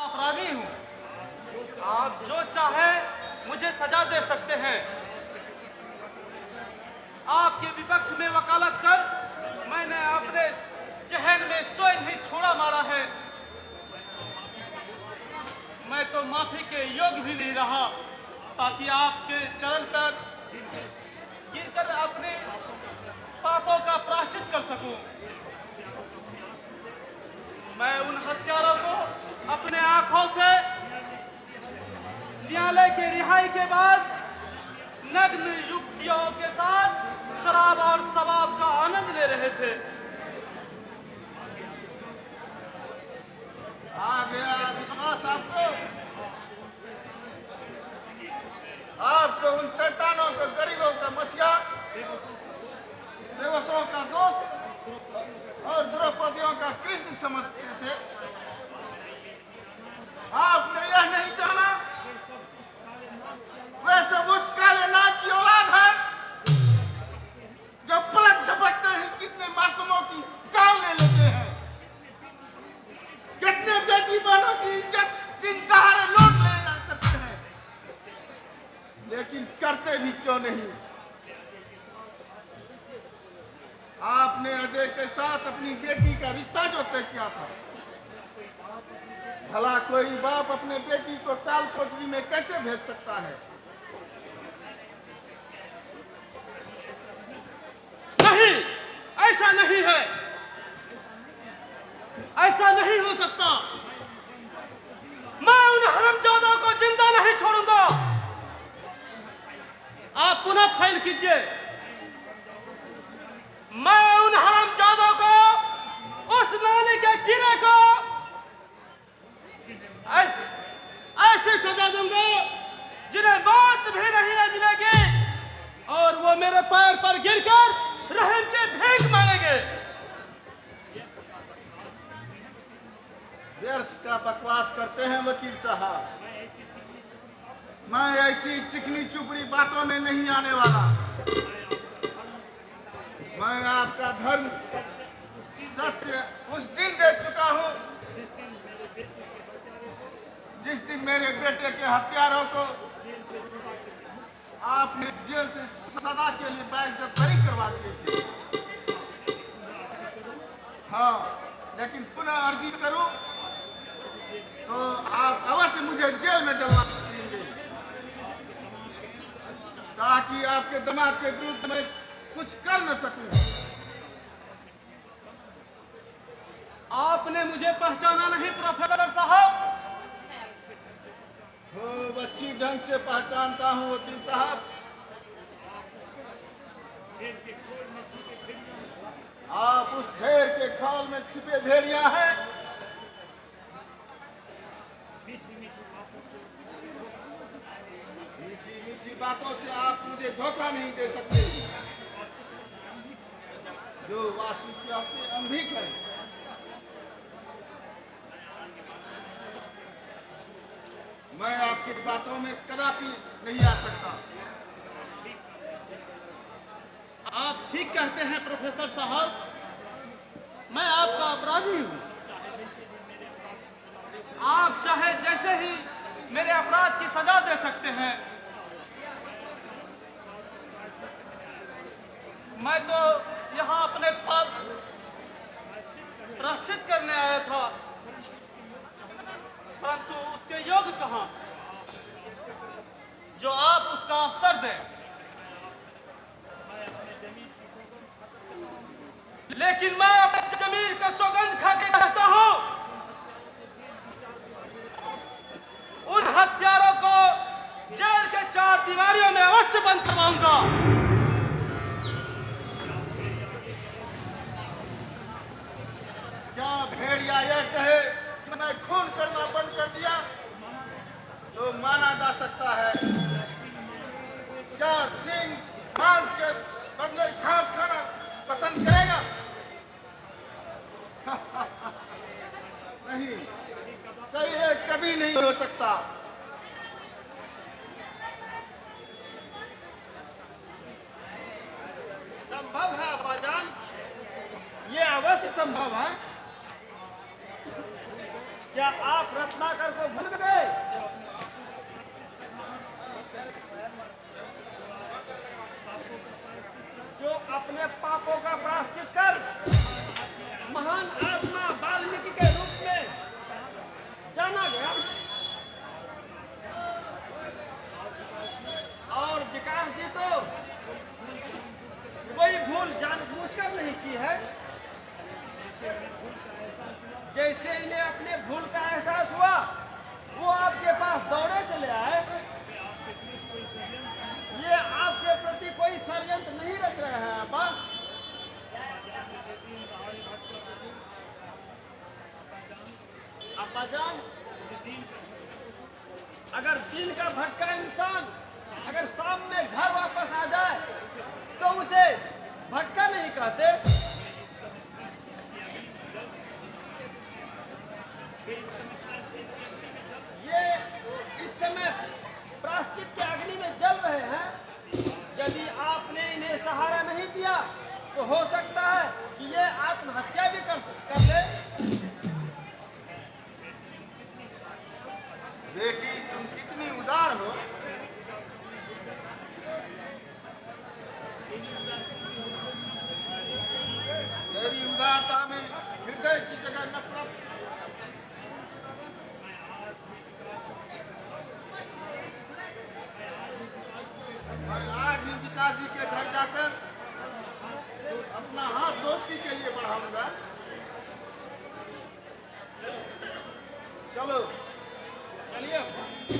अपराधी हूँ। आप जो चाहे मुझे सजा दे सकते हैं। आपके विपक्ष में वकालत कर मैंने अपने जहन में स्वयं ही छोड़ा मारा है। मैं तो माफी के योग्य भी नहीं रहा, ताकि आपके चरण पर गिरकर अपने पापों का प्रायश्चित कर सकूं। मैं उन हत्यारों को अपने आंखों से न्यायालय के रिहाई के बाद नग्न युवतियों के साथ शराब और शबाब का आनंद ले रहे थे। आ गया विश्वास आपको? आप तो उन शैतानों को, गरीबों का मसीहा, बेवसों का दोस्त और द्रौपदियों का कृष्ण समझते थे। आपने यह नहीं जाना वे सब उस काले नाग की औलाद है जो पलट झपटते हैं कितने मासूमों की जान ले लेते हैं, कितने बेटी बहनों की इज्जत दिन दहाड़े लूट ले जा सकते हैं, लेकिन करते भी क्यों नहीं? आपने अजय के साथ अपनी बेटी का रिश्ता जो तय किया था, भला कोई बाप अपने बेटी को काल कोठरी में कैसे भेज सकता है? नहीं, ऐसा नहीं है, ऐसा नहीं हो सकता। मैं उन हरामजादों को जिंदा नहीं छोड़ूंगा। आप पुनः फाइल कीजिए। मैं उन हरामजादों को, उस नाली के कीड़े को ऐसी सजा दूंगा जिन्हें मौत भी नहीं मिलेगी, और वो मेरे पैर पर गिरकर रहम के भीख मांगेंगे। व्यर्थ का बकवास करते हैं वकील साहब। मैं ऐसी चिकनी चुपड़ी बातों में नहीं आने वाला। मैं आपका धर्म सत्य उस दिन देख चुका हूं जिस दिन मेरे बेटे के हत्यारों को आपने जेल से सदा के लिए बेइज्जती करवा दी थी। हाँ, लेकिन पुनः अर्जी करूं तो आप अवश्य मुझे जेल में डलवा देंगे, ताकि आपके दामाद के विरुद्ध मैं कुछ कर न सकूं। आपने मुझे पहचाना नहीं प्रोफेसर साहब? खूब अच्छी ढंग से पहचानता हूं वकील साहब। आप उस ढेर के खाल में छिपे भेड़िया हैं। मीठी मीठी बातों से आप मुझे धोखा नहीं दे सकते। जो वासु की आपके अंभिक है, मैं आपकी बातों में कदापि नहीं आ सकता। आप ठीक कहते हैं प्रोफेसर साहब, मैं आपका अपराधी हूं। आप चाहे जैसे ही मेरे अपराध की सजा दे सकते हैं। मैं तो यहाँ अपने पाप प्रायश्चित करने आया था, परंतु उसके योग्य कहां जो आप उसका अवसर दें। लेकिन मैं अपने जमीर का सौगंध खा के कहता हूं, उन हत्यारों को जेल के 4 दीवारियों में अवश्य बंद करवाऊंगा। क्या भेड़िया यह कहे कि मैं खून करना बंद कर दिया तो माना जा सकता है? क्या सिंह मांस के बदले घास खाना पसंद करेगा? नहीं, कहीं कभी नहीं हो सकता। संभव है अब्बाजान, ये अवश्य संभव है। क्या आप रत्नाकर को भूल गए? जो अपने पापों का प्रायश्चित कर महान आत्मा वाल्मीकि के रूप में जाना गया, और विकास जी तो कोई भूल जानबूझकर नहीं की है। जैसे इन्हें अपने भूल का एहसास हुआ, वो आपके पास दौड़े चले आए। ये आपके प्रति कोई षड्यंत्र नहीं रच रहे हैं आपा। अब्बाजान, अगर दिन का भटका इंसान अगर शाम में घर वापस आ जाए तो उसे भटका नहीं कहते। ये इस समय प्रायश्चित के अग्नि में जल रहे हैं। यदि आपने इन्हें सहारा नहीं दिया तो हो सकता है कि ये आत्महत्या भी कर ले। बेटी, तुम कितनी उदार हो। तेरी उदारता में हृदय की जगह नफरत। मैं आज ही विकास जी के घर जाकर अपना हाथ दोस्ती के लिए बढ़ाऊंगा। चलो चलिए।